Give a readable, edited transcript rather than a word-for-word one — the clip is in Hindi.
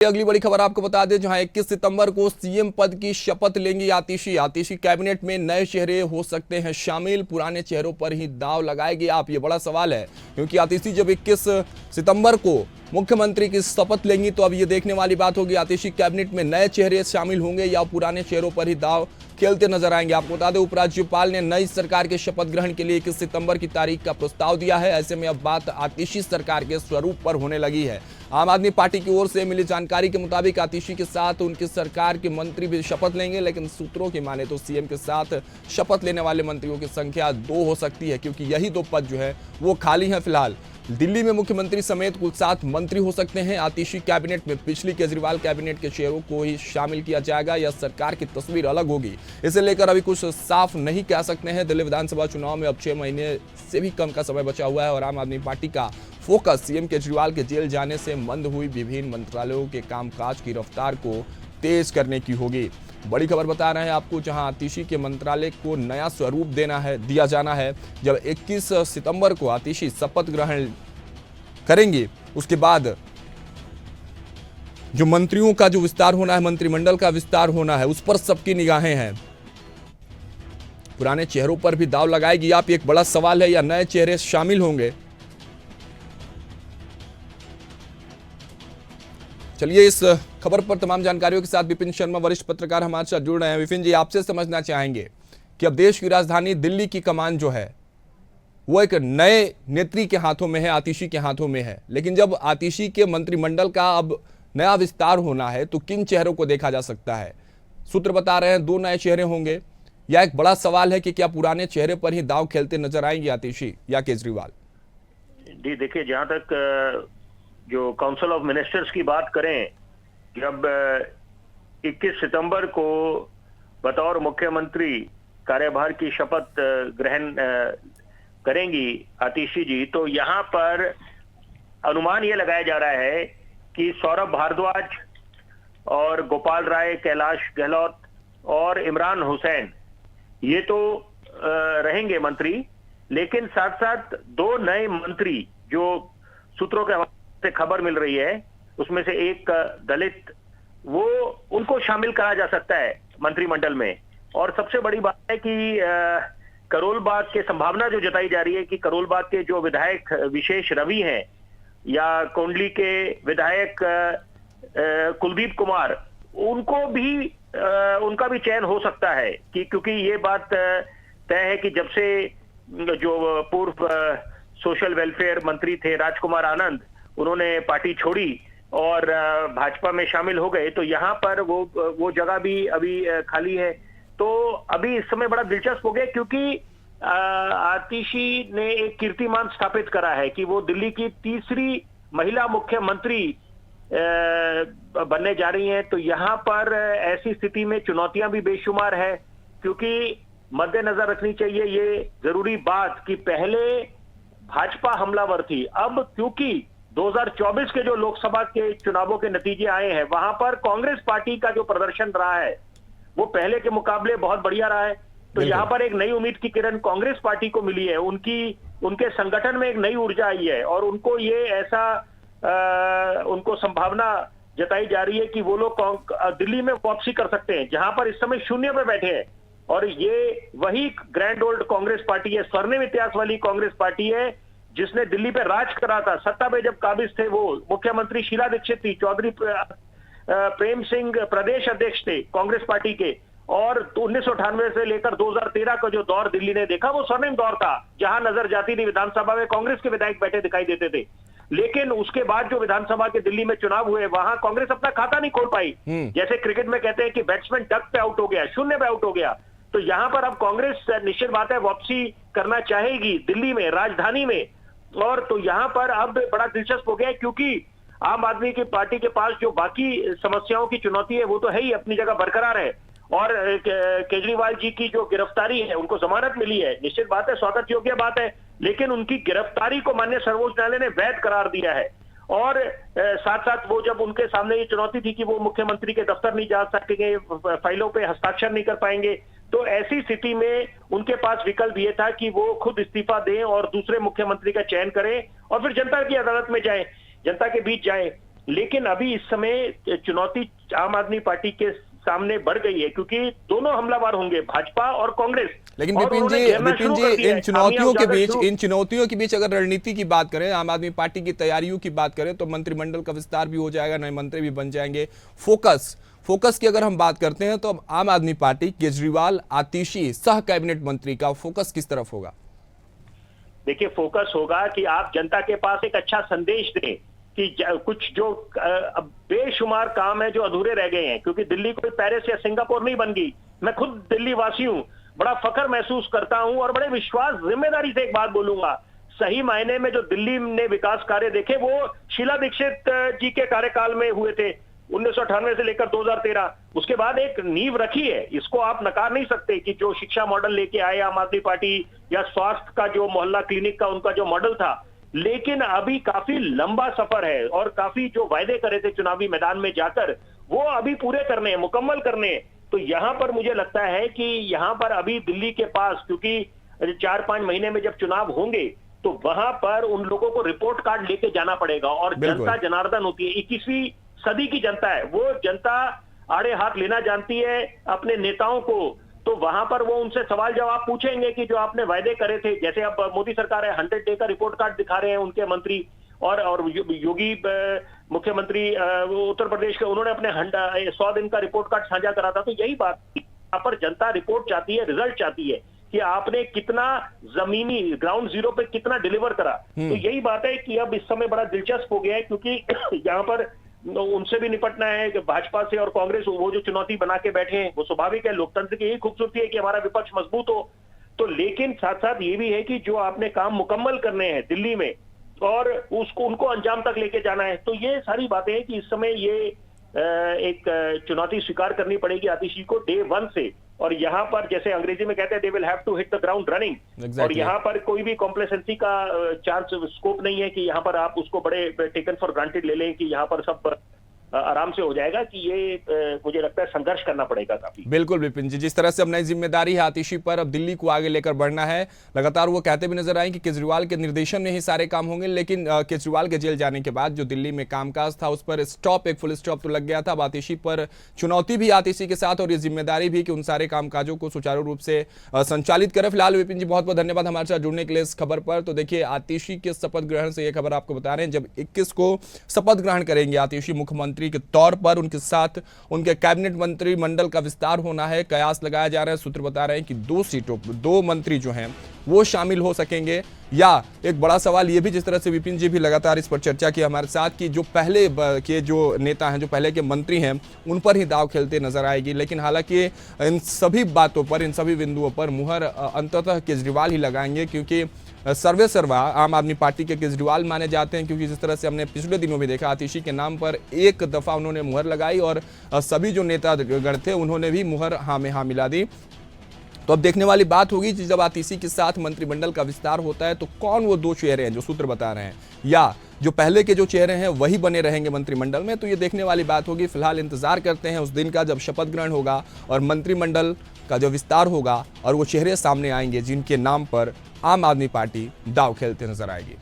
अगली बड़ी खबर आपको बता दें, जहां 21 सितंबर को सीएम पद की शपथ लेंगी आतिशी कैबिनेट में नए चेहरे हो सकते हैं शामिल। पुराने चेहरों पर ही दांव लगाएगी आप, ये बड़ा सवाल है, क्योंकि आतिशी जब 21 सितंबर को मुख्यमंत्री की शपथ लेंगी तो अब ये देखने वाली बात होगी आतिशी कैबिनेट में नए चेहरे शामिल होंगे या पुराने चेहरों पर ही दांव खेलते नजर आएंगे। आपको बता दें, उपराज्यपाल ने नई सरकार के शपथ ग्रहण के लिए 21 सितंबर की तारीख का प्रस्ताव दिया है। ऐसे में अब बात आतिशी सरकार के स्वरूप पर होने लगी है। आम आदमी पार्टी की ओर से मिली जानकारी के मुताबिक आतिशी के साथ उनकी सरकार के मंत्री भी शपथ लेंगे, लेकिन सूत्रों की माने तो सीएम के साथ शपथ लेने वाले मंत्रियों की संख्या 2 हो सकती है, क्योंकि यही 2 पद जो है वो खाली हैं फिलहाल। दिल्ली में मुख्यमंत्री समेत कुल 7 मंत्री हो सकते हैं। आतिशी कैबिनेट में पिछली केजरीवाल कैबिनेट के चेहरों को ही शामिल किया जाएगा या सरकार की तस्वीर अलग होगी, इसे लेकर अभी कुछ साफ नहीं कह सकते हैं। दिल्ली विधानसभा चुनाव में अब 6 महीने से भी कम का समय बचा हुआ है और आम आदमी पार्टी का फोकस सीएम केजरीवाल के जेल जाने से मंद हुई विभिन्न मंत्रालयों के कामकाज की रफ्तार को तेज करने की होगी। बड़ी खबर बता रहे हैं आपको, जहां आतिशी के मंत्रालय को नया स्वरूप दिया जाना है। जब 21 सितंबर को आतिशी शपथ ग्रहण करेंगे, उसके बाद जो मंत्रियों का जो विस्तार होना है, मंत्रिमंडल का विस्तार होना है, उस पर सबकी निगाहें हैं। पुराने चेहरों पर भी दांव लगाएगी आप, एक बड़ा सवाल है, या नए चेहरे शामिल होंगे। चलिए, इस खबर पर तमाम जानकारियों के साथ विपिन शर्मा वरिष्ठ पत्रकार हमारे साथ जुड़ रहे हैं। विपिन जी, आपसे समझना चाहेंगे कि अब देश की राजधानी दिल्ली की कमान जो है वो एक नए नेत्री के हाथों में है, आतिशी के हाथों में है, लेकिन जब आतिशी के मंत्रिमंडल का अब नया विस्तार होना है तो किन चेहरों को देखा जा सकता है? सूत्र बता रहे हैं 2 नए चेहरे होंगे, या एक बड़ा सवाल है कि क्या पुराने चेहरे पर ही दांव खेलते नजर आएंगे आतिशी या केजरीवाल? जी देखिए, जहां तक जो काउंसिल ऑफ मिनिस्टर्स की बात करें, जब 21 सितंबर को बतौर मुख्यमंत्री कार्यभार की शपथ ग्रहण करेंगी आतिशी जी, तो यहां पर अनुमान यह लगाया जा रहा है कि सौरभ भारद्वाज और गोपाल राय, कैलाश गहलोत और इमरान हुसैन ये तो रहेंगे मंत्री, लेकिन साथ साथ 2 नए मंत्री जो सूत्रों के से खबर मिल रही है, उसमें से एक दलित, वो उनको शामिल करा जा सकता है मंत्रिमंडल में। और सबसे बड़ी बात है कि करोल बाग के संभावना जो जताई जा रही है कि करोल बाग के जो विधायक विशेष रवि हैं या कोंडली के विधायक कुलदीप कुमार, उनको भी उनका भी चयन हो सकता है, कि क्योंकि ये बात तय है कि जब से जो पूर्व सोशल वेलफेयर मंत्री थे राजकुमार आनंद, उन्होंने पार्टी छोड़ी और भाजपा में शामिल हो गए, तो यहाँ पर वो जगह भी अभी खाली है। तो अभी इस समय बड़ा दिलचस्प हो गया, क्योंकि आतिशी ने एक कीर्तिमान स्थापित करा है कि वो दिल्ली की 3री महिला मुख्यमंत्री बनने जा रही हैं। तो यहाँ पर ऐसी स्थिति में चुनौतियां भी बेशुमार है, क्योंकि मद्देनजर रखनी चाहिए ये जरूरी बात कि पहले भाजपा हमलावर थी, अब क्योंकि 2024 के जो लोकसभा के चुनावों के नतीजे आए हैं, वहां पर कांग्रेस पार्टी का जो प्रदर्शन रहा है वो पहले के मुकाबले बहुत बढ़िया रहा है। तो यहाँ पर एक नई उम्मीद की किरण कांग्रेस पार्टी को मिली है, उनके संगठन में एक नई ऊर्जा आई है और उनको ये ऐसा उनको संभावना जताई जा रही है कि वो लोग दिल्ली में वापसी कर सकते हैं, जहां पर इस समय शून्य पे बैठे हैं। और ये वही ग्रैंड ओल्ड कांग्रेस पार्टी है, स्वर्णिम इतिहास वाली कांग्रेस पार्टी है, जिसने दिल्ली पे राज करा था। सत्ता पे जब काबिज थे वो मुख्यमंत्री शीला दीक्षित थी, चौधरी प्रेम सिंह प्रदेश अध्यक्ष थे कांग्रेस पार्टी के, और 1998 से लेकर 2013 का जो दौर दिल्ली ने देखा वो स्वर्णिम दौर था, जहां नजर जाती थी विधानसभा में कांग्रेस के विधायक बैठे दिखाई देते थे। लेकिन उसके बाद जो विधानसभा के दिल्ली में चुनाव हुए, वहां कांग्रेस अपना खाता नहीं खोल पाई। जैसे क्रिकेट में कहते हैं कि बैट्समैन डक पे आउट हो गया, शून्य पे आउट हो गया। तो यहां पर अब कांग्रेस निश्चित बात है वापसी करना चाहेगी दिल्ली में, राजधानी में। और तो यहां पर अब बड़ा दिलचस्प हो गया, क्योंकि आम आदमी की पार्टी के पास जो बाकी समस्याओं की चुनौती है वो तो है ही, अपनी जगह बरकरार है। और केजरीवाल जी की जो गिरफ्तारी है, उनको जमानत मिली है, निश्चित बात है स्वागत योग्य बात है, लेकिन उनकी गिरफ्तारी को माननीय सर्वोच्च न्यायालय ने वैध करार दिया है। और साथ साथ वो जब उनके सामने ये चुनौती थी कि वो मुख्यमंत्री के दफ्तर नहीं जा सकेंगे, फाइलों पे हस्ताक्षर नहीं कर पाएंगे, तो ऐसी स्थिति में उनके पास विकल्प ये था कि वो खुद इस्तीफा दें और दूसरे मुख्यमंत्री का चयन करें और फिर जनता की अदालत में जाएं, जनता के बीच जाएं। लेकिन अभी इस समय चुनौती आम आदमी पार्टी के सामने बढ़ गई है, क्योंकि दोनों हमलावर होंगे, भाजपा और कांग्रेस। लेकिन और विपिन उन्होंने घेरना शुरू कर दिया है। इन चुनौतियों के बीच अगर रणनीति की बात करें, आम आदमी पार्टी की तैयारियों की बात करें, तो मंत्रिमंडल का विस्तार भी हो जाएगा, नए मंत्री भी बन जाएंगे। फोकस की अगर हम बात करते हैं तो अब आम आदमी पार्टी केजरीवाल आतिशी सह कैबिनेट मंत्री का फोकस किस तरफ होगा? देखिए, फोकस होगा कि आप जनता के पास एक अच्छा संदेश दें कि कुछ जो बेशुमार काम है जो अधूरे रह गए हैं, क्योंकि दिल्ली कोई पेरिस या सिंगापुर नहीं बन गई। मैं खुद दिल्ली वासी हूं, बड़ा फख्र महसूस करता हूं और बड़े विश्वास जिम्मेदारी से एक बात बोलूंगा, सही मायने में जो दिल्ली ने विकास कार्य देखे वो शीला दीक्षित जी के कार्यकाल में हुए थे, 1998 से लेकर 2013। उसके बाद एक नींव रखी है, इसको आप नकार नहीं सकते कि जो शिक्षा मॉडल लेके आए आम आदमी पार्टी, या स्वास्थ्य का जो मोहल्ला क्लिनिक का उनका जो मॉडल था। लेकिन अभी काफी लंबा सफर है और काफी जो वायदे करे थे चुनावी मैदान में जाकर, वो अभी पूरे करने हैं, मुकम्मल करने हैं। तो यहां पर मुझे लगता है कि यहां पर अभी दिल्ली के पास, क्योंकि 4-5 महीने में जब चुनाव होंगे तो वहां पर उन लोगों को रिपोर्ट कार्ड लेके जाना पड़ेगा। और जनता जनार्दन होती है, 21वीं सदी की जनता है, वो जनता आड़े हाथ लेना जानती है अपने नेताओं को। तो वहां पर वो उनसे सवाल जवाब पूछेंगे कि जो आपने वायदे करे थे, जैसे अब मोदी सरकार है 100 डे का रिपोर्ट कार्ड दिखा रहे हैं उनके मंत्री, और योगी मुख्यमंत्री उत्तर प्रदेश के, उन्होंने अपने 100 दिन का रिपोर्ट कार्ड साझा करा था। तो यही बात, यहाँ पर जनता रिपोर्ट चाहती है, रिजल्ट चाहती है कि आपने कितना जमीनी ग्राउंड जीरो पे कितना डिलीवर करा। तो यही बात है कि अब इस समय बड़ा दिलचस्प हो गया है, क्योंकि यहाँ पर उनसे भी निपटना है कि भाजपा से और कांग्रेस वो जो चुनौती बना के बैठे हैं, वो स्वाभाविक है। लोकतंत्र की यही खूबसूरती है कि हमारा विपक्ष मजबूत हो। तो लेकिन साथ साथ ये भी है कि जो आपने काम मुकम्मल करने हैं दिल्ली में और उनको अंजाम तक लेके जाना है। तो ये सारी बातें हैं कि इस समय ये एक चुनौती स्वीकार करनी पड़ेगी आतिशी को डे 1 से। और यहाँ पर जैसे अंग्रेजी में कहते हैं, they will have to hit the ground running. और यहाँ पर कोई भी कॉम्प्लेसेंसी का चांस स्कोप नहीं है कि यहाँ पर आप उसको बड़े टेकन फॉर ग्रांटेड ले लें कि यहाँ पर सब आराम से हो जाएगा। कि ये मुझे लगता है संघर्ष करना पड़ेगा काफी। बिल्कुल विपिन जी, जिस तरह से अब नई जिम्मेदारी है आतिशी पर, अब दिल्ली को आगे लेकर बढ़ना है। लगातार वो कहते भी नजर आए कि केजरीवाल के निर्देशन में ही सारे काम होंगे, लेकिन केजरीवाल के जेल जाने के बाद जो दिल्ली में कामकाज था उस पर एक फुल स्टॉप तो लग गया था। अब आतिशी पर चुनौती भी आतिशी के साथ और ये जिम्मेदारी भी कि उन सारे कामकाजों को सुचारू रूप से संचालित करें। फिलहाल विपिन जी बहुत बहुत धन्यवाद हमारे साथ जुड़ने के लिए इस खबर पर। तो देखिए, आतिशी के शपथ ग्रहण से ये खबर आपको बता रहे हैं, जब 21 को शपथ ग्रहण करेंगे आतिशी मुख्यमंत्री के तौर पर, उनके साथ उनके कैबिनेट मंत्रिमंडल का विस्तार होना है। कयास लगाया जा रहा है, सूत्र बता रहे हैं कि 2 सीटों पर 2 मंत्री जो हैं वो शामिल हो सकेंगे। या एक बड़ा सवाल ये भी, जिस तरह से विपिन जी भी लगातार इस पर चर्चा की हमारे साथ, कि जो पहले के जो नेता हैं, जो पहले के मंत्री हैं, उन पर ही दाव खेलते नजर आएगी। लेकिन हालांकि इन सभी बातों पर, इन सभी बिंदुओं पर मुहर अंततः केजरीवाल ही लगाएंगे, क्योंकि सर्वे सर्वा आम आदमी पार्टी के केजरीवाल माने जाते हैं। क्योंकि जिस तरह से हमने पिछले दिनों में देखा, आतिशी के नाम पर एक दफा उन्होंने मुहर लगाई और सभी जो नेता गण थे उन्होंने भी मुहर हाँ में हाँ मिला दी। तो अब देखने वाली बात होगी कि जब आतिशी के साथ मंत्रिमंडल का विस्तार होता है तो कौन वो 2 चेहरे हैं जो सूत्र बता रहे हैं, या जो पहले के जो चेहरे हैं वही बने रहेंगे मंत्रिमंडल में। तो ये देखने वाली बात होगी। फिलहाल इंतजार करते हैं उस दिन का जब शपथ ग्रहण होगा और मंत्रिमंडल का जो विस्तार होगा और वो चेहरे सामने आएंगे जिनके नाम पर आम आदमी पार्टी दांव खेलते नजर आएगी।